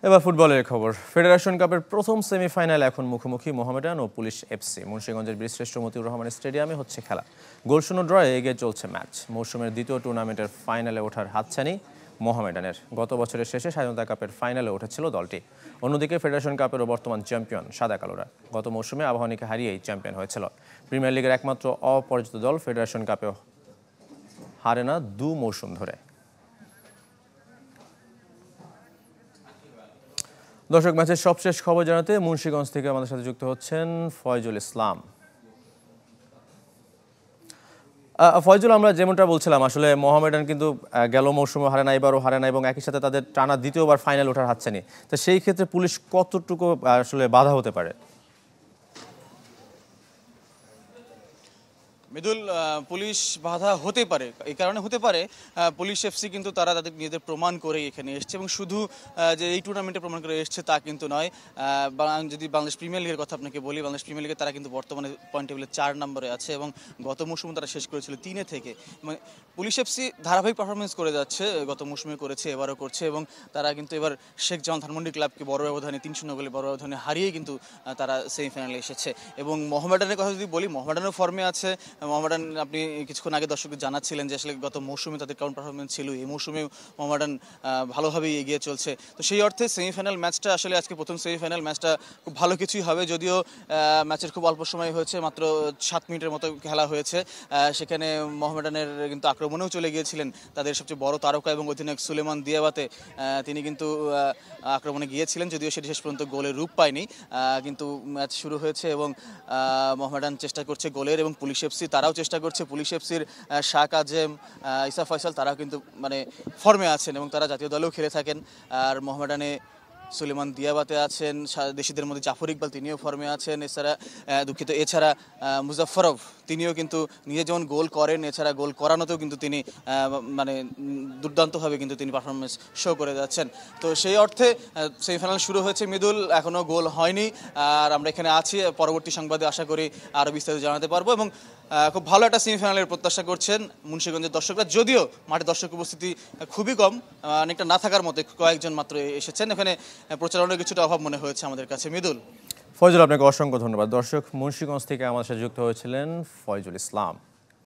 এবার ফুটবলের খবর। ফেডারেশন কাপের প্রথম সেমিফাইনালে এখন মুখোমুখি মোহামেডান ও পুলিশ এফসি। মুন্সিগঞ্জের বীরশ্রেষ্ঠ মতিউর রহমান স্টেডিয়ামে হচ্ছে খেলা। গোলশূন্য ড্রয়ে এগিয়ে চলছে ম্যাচ। মৌসুমের দ্বিতীয় টুর্নামেন্টের ফাইনালে ওঠার হাতছানি মোহামেডানের। গত বছরের শেষে স্বাধীনতা কাপের ফাইনালে উঠেছিল দলটি। অন্যদিকে ফেডারেশন কাপেরও বর্তমান চ্যাম্পিয়ন সাদা কালোরা। গত মৌসুমে আবাহনীকে হারিয়েই চ্যাম্পিয়ন হয়েছিল। প্রিমিয়ার লিগের একমাত্র অপরাজিত দল ফেডারেশন কাপেও হারে না 2 মৌসুম ধরে। দর্শক, ম্যাচের সবশেষ খবর জানাতে মুন্সিগঞ্জ থেকে আমাদের সাথে যুক্ত হচ্ছেন ফয়জুল ইসলাম। ফয়জুল, আমরা যেমনটা বলছিলাম, আসলে মোহামেডান কিন্তু গেল মৌসুমে হারে না, এবারও হারে না, এবং একই সাথে তাদের টানা দ্বিতীয়বার ফাইনাল ওঠার হাতছানি। তো সেই ক্ষেত্রে পুলিশ কতটুকু আসলে বাধা হতে পারে? মৃদুল, পুলিশ বাধা হতে পারে, এই কারণে হতে পারে পুলিশ এফসি কিন্তু তারা তাদের নিজেদের প্রমাণ করে এখানে এসছে, এবং শুধু যে এই টুর্নামেন্টে প্রমাণ করে এসছে তা কিন্তু নয়। যদি বাংলাদেশ প্রিমিয়ার লিগের কথা আপনাকে বলি, বাংলাদেশ প্রিমিয়ার লিগে তারা কিন্তু বর্তমানে পয়েন্ট টেবিলে 4 নম্বরে আছে, এবং গত মৌসুমে তারা শেষ করেছিল 3-এ থেকে। মানে পুলিশ এফসি ধারাবাহিক পারফরমেন্স করে যাচ্ছে, গত মৌসুমে করেছে, এবারও করছে, এবং তারা কিন্তু এবার শেখ জামাল ধানমন্ডি ক্লাবকে বড় ব্যবধানে 3-0 গোলে বড় ব্যবধানে হারিয়ে কিন্তু তারা সেমিফাইনালে এসেছে। এবং মোহামেডানের কথা যদি বলি, মোহামেডানের ফর্মে আছে। মোহামেডান, আপনি কিছুক্ষণ আগে দর্শকদের জানাচ্ছিলেন যে আসলে গত মৌসুমে তাদের কেমন পারফরমেন্স ছিল, এই মৌসুমেও মোহামেডান ভালোভাবেই এগিয়ে চলছে। তো সেই অর্থে সেমিফাইনাল ম্যাচটা আসলে আজকে প্রথম সেমিফাইনাল ম্যাচটা খুব ভালো কিছুই হবে, যদিও ম্যাচের খুব অল্প সময় হয়েছে, মাত্র 7 মিনিটের মতো খেলা হয়েছে। সেখানে মোহামেডানের কিন্তু আক্রমণেও চলে গিয়েছিলেন তাদের সবচেয়ে বড় তারকা এবং অধিনায়ক সুলেমান দিয়াবাতে। তিনি কিন্তু আক্রমণে গিয়েছিলেন, যদিও সেটি শেষ পর্যন্ত গোলের রূপ পায়নি। কিন্তু ম্যাচ শুরু হয়েছে এবং মোহামেডান চেষ্টা করছে গোলের, এবং পুলিশ এফসি তারাও চেষ্টা করছে। পুলিশ এফসির শাহ কাজেম, ইসা ফয়সাল তারাও কিন্তু ফর্মে আছেন, এবং তারা জাতীয় দলেও খেলে থাকেন। আর মোহামেডানে সুলেমান দিয়াবাতে আছেন, দেশিদের মধ্যে জাফর ইকবাল তিনিও ফর্মে আছেন। এছাড়া মুজাফফরভ তিনিও কিন্তু নিজে যেমন গোল করেন, এছাড়া গোল করানোতেও কিন্তু তিনি দুর্দান্তভাবে কিন্তু তিনি পারফরমেন্স শো করে যাচ্ছেন। তো সেই অর্থে সেমিফাইনাল শুরু হয়েছে মৃদুল, এখনও গোল হয়নি। আর আমরা এখানে আছি, পরবর্তী সংবাদে আশা করি আরও বিস্তারিত জানাতে পারবো, এবং খুব ভালো একটা সেমিফাইনালের প্রত্যাশা করছেন মুন্সিগঞ্জের দর্শকরা। যদিও মাঠে দর্শক উপস্থিতি খুবই কম, অনেকটা না থাকার মতো, কয়েকজন মাত্র এসেছেন। এখানে প্রচারণার কিছুটা অভাব মনে হয়েছে আমাদের কাছে। মৃদুল। ফয়জুল, আপনাকে অসংখ্য ধন্যবাদ। দর্শক, মুন্সিগঞ্জ থেকে আমাদের সাথে যুক্ত হয়েছিলেন ফয়জুল ইসলাম।